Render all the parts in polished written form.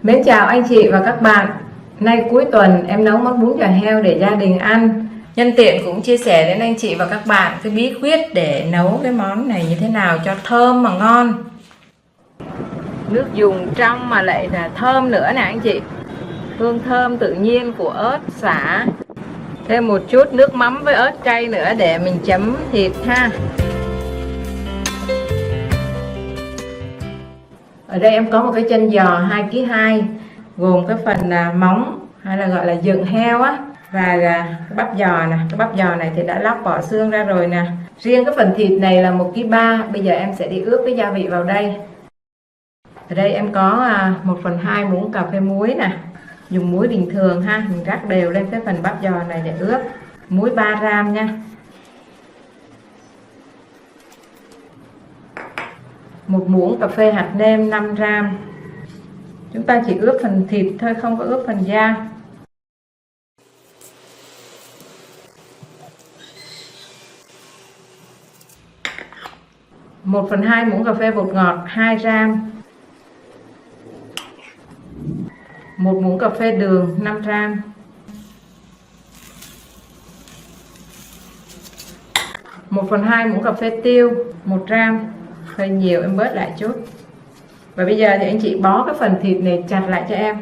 Mến chào anh chị và các bạn. Nay cuối tuần em nấu món bún giò heo để gia đình ăn. Nhân tiện cũng chia sẻ đến anh chị và các bạn cái bí quyết để nấu cái món này như thế nào cho thơm mà ngon. Nước dùng trong mà lại là thơm nữa nè anh chị. Hương thơm tự nhiên của ớt, sả. Thêm một chút nước mắm với ớt cay nữa để mình chấm thịt ha. Ở đây em có một cái chân giò 2,2 kg, gồm cái phần móng hay là gọi là dựng heo á, và cái bắp giò nè. Cái bắp giò này thì đã lóc bỏ xương ra rồi nè. Riêng cái phần thịt này là 1,3 kg. Bây giờ em sẽ đi ướp cái gia vị vào đây. Ở đây em có 1/2 muỗng cà phê muối nè. Dùng muối bình thường ha, mình rắc đều lên cái phần bắp giò này để ướp. Muối 3 gram nha. 1 muỗng cà phê hạt nêm 5 gram. Chúng ta chỉ ướp phần thịt thôi, không có ướp phần da. Một phần 2 muỗng cà phê bột ngọt 2 gram. 1 muỗng cà phê đường 5 gram. 1/2 muỗng cà phê tiêu 1 gram. Hơi nhiều em bớt lại chút. Và bây giờ thì anh chị bó cái phần thịt này chặt lại cho em.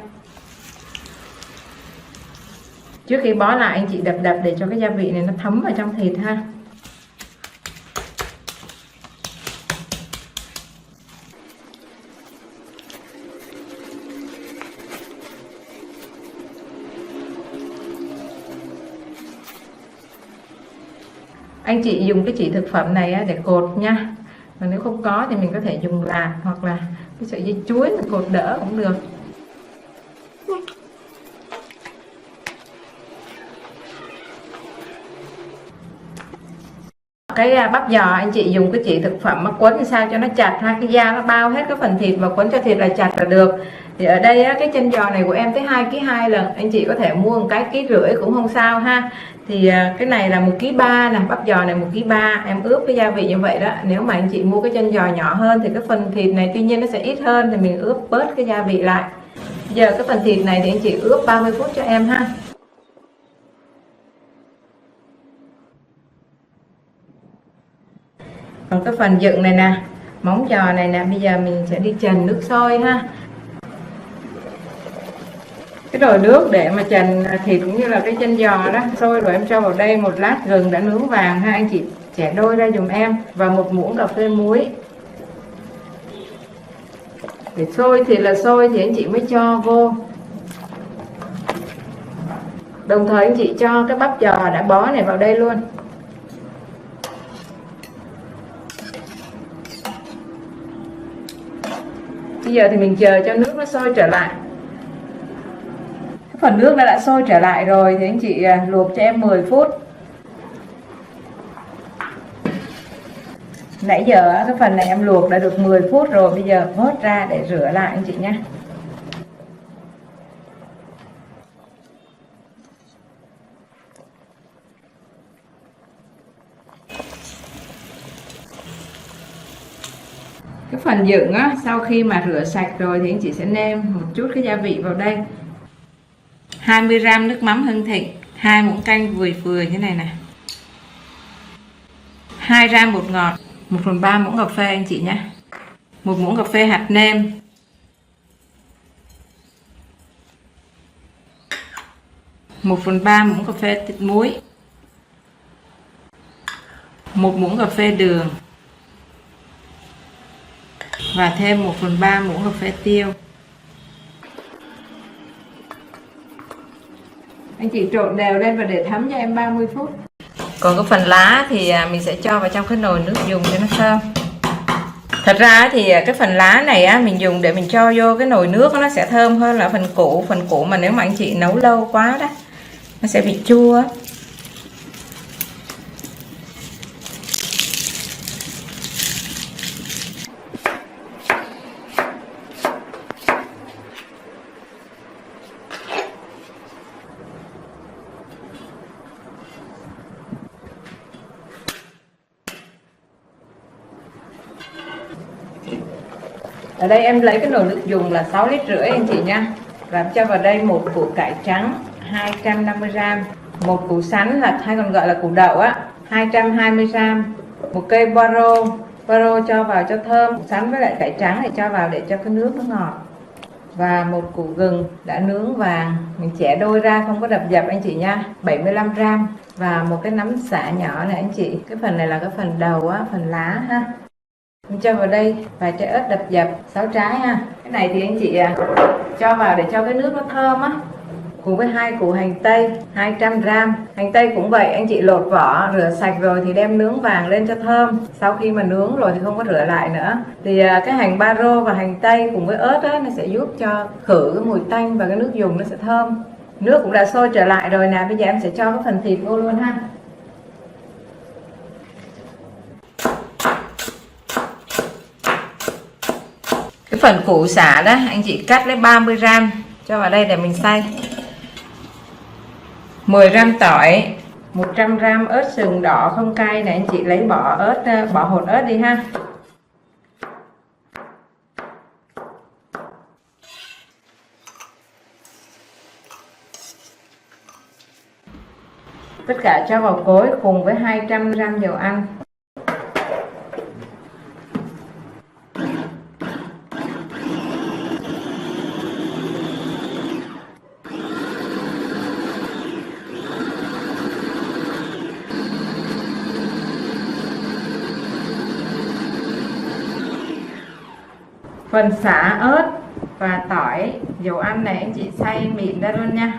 Trước khi bó lại anh chị đập để cho cái gia vị này nó thấm vào trong thịt ha. Anh chị dùng cái chỉ thực phẩm này để cột nha. Và nếu không có thì mình có thể dùng lạc hoặc là cái sợi dây chuối mình cột đỡ cũng được. Cái bắp giò anh chị dùng cái chỉ thực phẩm mà quấn sao cho nó chặt ha, cái da nó bao hết cái phần thịt và quấn cho thịt là chặt là được. Thì ở đây cái chân giò này của em tới 2,2 kg lần, anh chị có thể mua một cái 1,5 kg cũng không sao ha. Thì cái này là 1,3 kg nè, bắp giò này 1,3 kg, em ướp cái gia vị như vậy đó. Nếu mà anh chị mua cái chân giò nhỏ hơn thì cái phần thịt này tuy nhiên nó sẽ ít hơn, thì mình ướp bớt cái gia vị lại. Giờ cái phần thịt này thì anh chị ướp 30 phút cho em ha. Còn cái phần dựng này nè, móng giò này nè, bây giờ mình sẽ đi trần nước sôi ha. Cái nồi nước để mà trần thịt cũng như là cái chân giò đó sôi rồi em cho vào đây một lát gừng đã nướng vàng ha, anh chị chẻ đôi ra dùm em, và 1 muỗng cà phê muối. Để sôi thì là sôi thì anh chị mới cho vô. Đồng thời anh chị cho cái bắp giò đã bó này vào đây luôn. Bây giờ thì mình chờ cho nước nó sôi trở lại. Phần nước nó đã sôi trở lại rồi thì anh chị luộc cho em 10 phút. Nãy giờ cái phần này em luộc đã được 10 phút rồi, bây giờ vớt ra để rửa lại anh chị nhé. Cái phần dựng sau khi mà rửa sạch rồi thì anh chị sẽ nêm một chút cái gia vị vào đây. 20 gram nước mắm Hưng Thịnh, 2 muỗng canh vừa vừa như này nè. 2 gram bột ngọt, 1/3 muỗng cà phê anh chị nhé. 1 muỗng cà phê hạt nêm. 1/3 muỗng cà phê muối. 1 muỗng cà phê đường. Và thêm 1/3 muỗng cà phê tiêu. Anh chị trộn đều lên và để thấm cho em 30 phút. Còn cái phần lá thì mình sẽ cho vào trong cái nồi nước dùng cho nó thơm. Thật ra thì cái phần lá này mình dùng để mình cho vô cái nồi nước nó sẽ thơm hơn là phần củ. Phần củ mà nếu mà anh chị nấu lâu quá đó nó sẽ bị chua. Ở đây em lấy cái nồi nước dùng là 6,5 lít anh chị nha. Và cho vào đây một củ cải trắng 250g, một củ sắn là hay còn gọi là củ đậu á 220g, một cây baro cho vào cho thơm. Củ sắn với lại cải trắng thì cho vào để cho cái nước nó ngọt. Và một củ gừng đã nướng vàng, mình chẻ đôi ra không có đập dập anh chị nha, 75g. Và một cái nắm xả nhỏ này anh chị, cái phần này là cái phần đầu á, phần lá ha. Mình cho vào đây vài trái ớt đập dập 6 trái ha. Cái này thì anh chị cho vào để cho cái nước nó thơm á. Cùng với 2 củ hành tây 200g. Hành tây cũng vậy, anh chị lột vỏ rửa sạch rồi thì đem nướng vàng lên cho thơm. Sau khi mà nướng rồi thì không có rửa lại nữa. Thì cái hành baro và hành tây cùng với ớt á, nó sẽ giúp cho khử cái mùi tanh và cái nước dùng nó sẽ thơm. Nước cũng đã sôi trở lại rồi nè, bây giờ em sẽ cho cái phần thịt vô luôn ha. Cái phần củ sả đó anh chị cắt lấy 30g cho vào đây để mình xay. 10g tỏi, 100g ớt sừng đỏ không cay này anh chị, lấy bỏ hột ớt đi ha. Tất cả cho vào cối cùng với 200g dầu ăn. Phần xả, ớt và tỏi, dầu ăn này anh chị xay mịn ra luôn nha.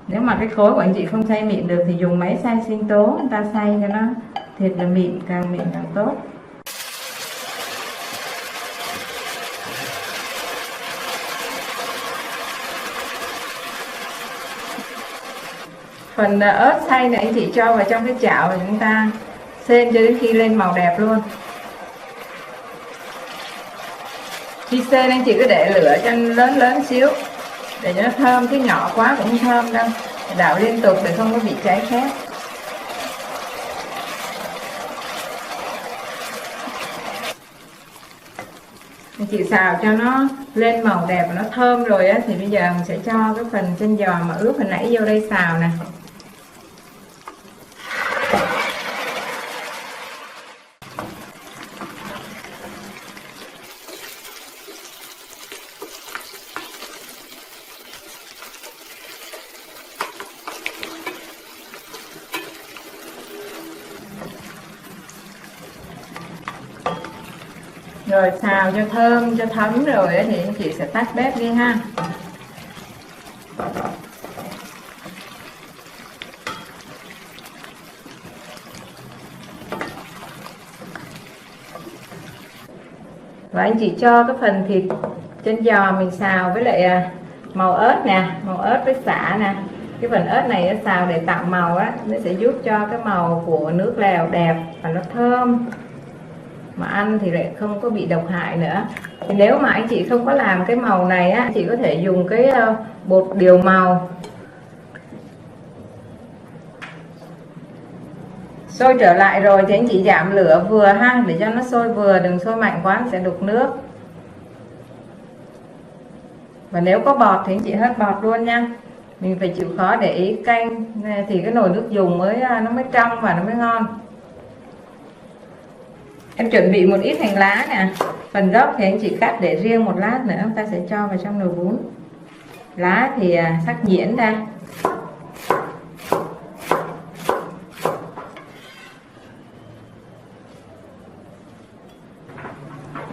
Nếu mà cái khối của anh chị không xay mịn được thì dùng máy xay sinh tố người ta xay cho nó thiệt là mịn càng tốt. Phần ớt xay này anh chị cho vào trong cái chảo và chúng ta xên cho đến khi lên màu đẹp luôn. Khi xên anh chị cứ để lửa cho lớn xíu để cho nó thơm, chứ nhỏ quá cũng không thơm đâu. Đảo liên tục để không có bị cháy khét. Anh chị xào cho nó lên màu đẹp và nó thơm rồi á, thì bây giờ mình sẽ cho cái phần chân giò mà ướp hồi nãy vô đây xào nè. Rồi xào cho thơm cho thấm rồi thì anh chị sẽ tắt bếp đi ha. Và anh chị cho cái phần thịt chân giò mình xào với lại màu ớt nè, màu ớt với sả nè. Cái phần ớt này nó xào để tạo màu á, nó sẽ giúp cho cái màu của nước lèo đẹp và nó thơm. Mà ăn thì lại không có bị độc hại nữa. Thì nếu mà anh chị không có làm cái màu này á, anh chị có thể dùng cái bột điều màu. Sôi trở lại rồi thì anh chị giảm lửa vừa ha, để cho nó sôi vừa, đừng sôi mạnh quá sẽ đục nước. Và nếu có bọt thì anh chị hớt bọt luôn nha. Mình phải chịu khó để ý canh thì cái nồi nước dùng nó mới trong và nó mới ngon. Em chuẩn bị một ít hành lá nè. Phần gốc thì anh chị cắt để riêng một lát nữa ta sẽ cho vào trong nồi bún. Lá thì sắc nhuyễn ra.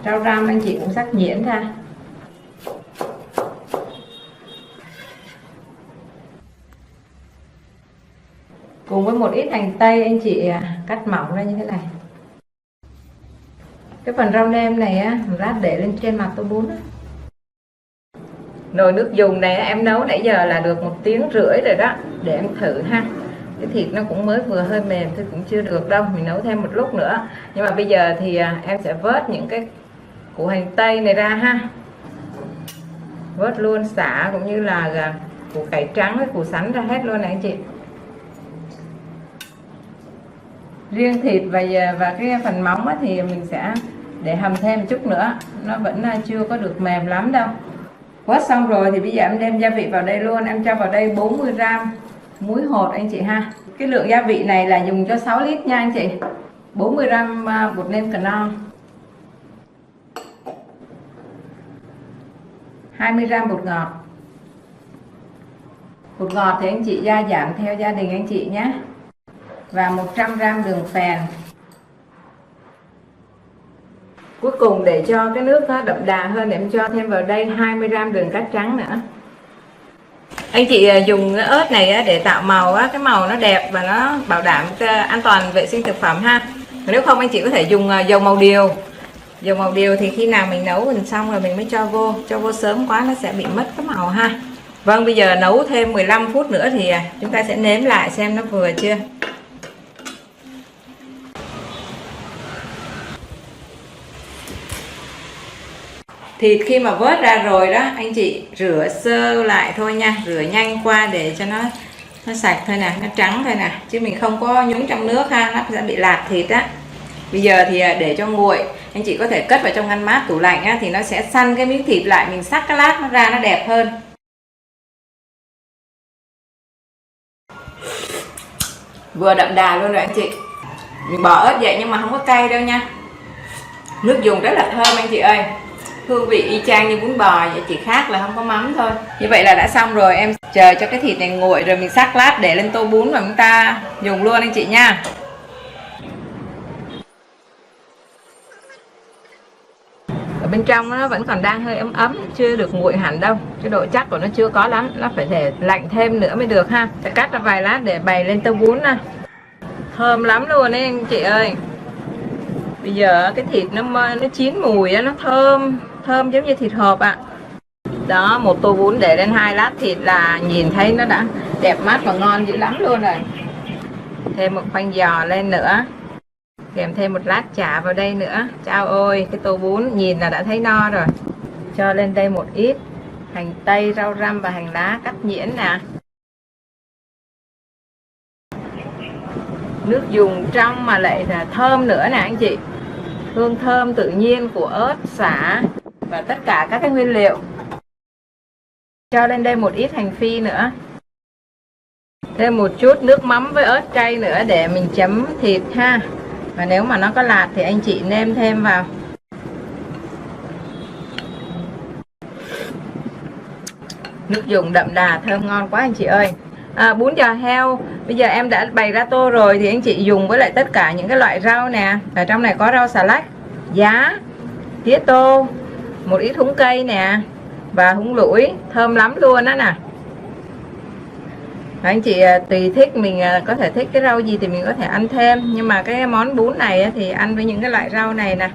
Rau răm anh chị cũng sắc nhuyễn ra. Cùng với một ít hành tây anh chị cắt mỏng ra như thế này. Cái phần rau nêm này á, lát để lên trên mặt tô bún á. Nồi nước dùng này em nấu nãy giờ là được 1,5 tiếng rồi đó. Để em thử ha. Cái thịt nó cũng mới vừa hơi mềm thôi, cũng chưa được đâu, mình nấu thêm một lúc nữa. Nhưng mà bây giờ thì em sẽ vớt những cái củ hành tây này ra ha. Vớt luôn sả cũng như là củ cải trắng với củ sắn ra hết luôn này anh chị. Riêng thịt và cái phần móng thì mình sẽ để hầm thêm một chút nữa, nó vẫn chưa có được mềm lắm đâu. Vớt xong rồi thì bây giờ em đem gia vị vào đây luôn. Em cho vào đây 40g muối hột anh chị ha. Cái lượng gia vị này là dùng cho 6 lít nha anh chị. 40g bột nêm cà non, 20g bột ngọt. Bột ngọt thì anh chị gia giảm theo gia đình anh chị nhé. Và 100g đường phèn. Cuối cùng để cho cái nước nó đậm đà hơn, em cho thêm vào đây 20g đường cát trắng nữa. Anh chị dùng cái ớt này để tạo màu, cái màu nó đẹp và nó bảo đảm an toàn vệ sinh thực phẩm ha. Nếu không anh chị có thể dùng dầu màu điều. Dầu màu điều thì khi nào mình nấu mình xong rồi mình mới cho vô sớm quá nó sẽ bị mất cái màu ha. Vâng, bây giờ nấu thêm 15 phút nữa thì chúng ta sẽ nếm lại xem nó vừa chưa. Thịt khi mà vớt ra rồi đó anh chị rửa sơ lại thôi nha, rửa nhanh qua để cho nó sạch thôi nè, nó trắng thôi nè, chứ mình không có nhúng trong nước ha, nó sẽ bị lạt thịt á. Bây giờ thì để cho nguội, anh chị có thể cất vào trong ngăn mát tủ lạnh á, thì nó sẽ săn cái miếng thịt lại, mình xắt cái lát nó ra nó đẹp hơn. Vừa đậm đà luôn rồi anh chị. Mình bỏ ớt vậy nhưng mà không có cay đâu nha. Nước dùng rất là thơm anh chị ơi. Hương vị y chang như bún bò vậy, chỉ khác là không có mắm thôi. Như vậy là đã xong rồi, em chờ cho cái thịt này nguội rồi mình xắt lát để lên tô bún và chúng ta dùng luôn anh chị nha. Ở bên trong nó vẫn còn đang hơi ấm ấm, chưa được nguội hẳn đâu, cái độ chắc của nó chưa có lắm, nó phải để lạnh thêm nữa mới được ha. Sẽ cắt ra vài lát để bày lên tô bún nè. Thơm lắm luôn đấy anh chị ơi. Bây giờ cái thịt nó chín mùi nó thơm giống như thịt hộp ạ. Đó, một tô bún để lên 2 lát thịt là nhìn thấy nó đã đẹp mắt và ngon dữ lắm luôn rồi. Thêm một khoanh giò lên nữa, kèm thêm một lát chả vào đây nữa. Chao ôi, cái tô bún nhìn là đã thấy no rồi. Cho lên đây một ít hành tây, rau răm và hành lá cắt nhuyễn nè. Nước dùng trong mà lại là thơm nữa nè anh chị. Hương thơm tự nhiên của ớt, sả và tất cả các cái nguyên liệu. Cho lên đây một ít hành phi nữa. Thêm một chút nước mắm với ớt cay nữa để mình chấm thịt ha. Và nếu mà nó có lạt thì anh chị nêm thêm vào. Nước dùng đậm đà thơm ngon quá anh chị ơi. Bún giò heo bây giờ em đã bày ra tô rồi thì anh chị dùng với lại tất cả những cái loại rau nè. Ở trong này có rau xà lách, giá, tía tô, một ít húng cây nè và húng lủi, thơm lắm luôn đó nè. Anh chị tùy thích, mình có thể thích cái rau gì thì mình có thể ăn thêm, nhưng mà cái món bún này thì ăn với những cái loại rau này nè.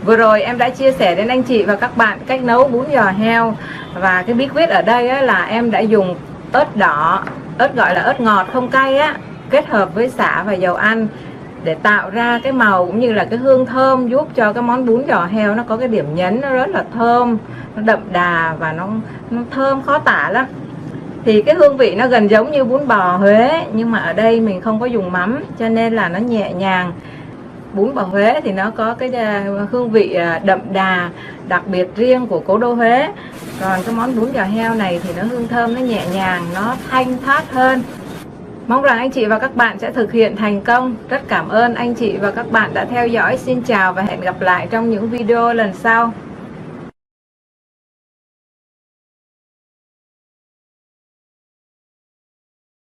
Vừa rồi em đã chia sẻ đến anh chị và các bạn cách nấu bún giò heo, và cái bí quyết ở đây là em đã dùng ớt đỏ, ớt gọi là ớt ngọt không cay kết hợp với sả và dầu ăn để tạo ra cái màu cũng như là cái hương thơm, giúp cho cái món bún giò heo nó có cái điểm nhấn, nó rất là thơm, nó đậm đà và nó thơm khó tả lắm. Thì cái hương vị nó gần giống như bún bò Huế, nhưng mà ở đây mình không có dùng mắm cho nên là nó nhẹ nhàng. Bún bò Huế thì nó có cái hương vị đậm đà đặc biệt riêng của cố đô Huế. Còn cái món bún giò heo này thì nó hương thơm, nó nhẹ nhàng, nó thanh thoát hơn. Mong rằng anh chị và các bạn sẽ thực hiện thành công. Rất cảm ơn anh chị và các bạn đã theo dõi. Xin chào và hẹn gặp lại trong những video lần sau.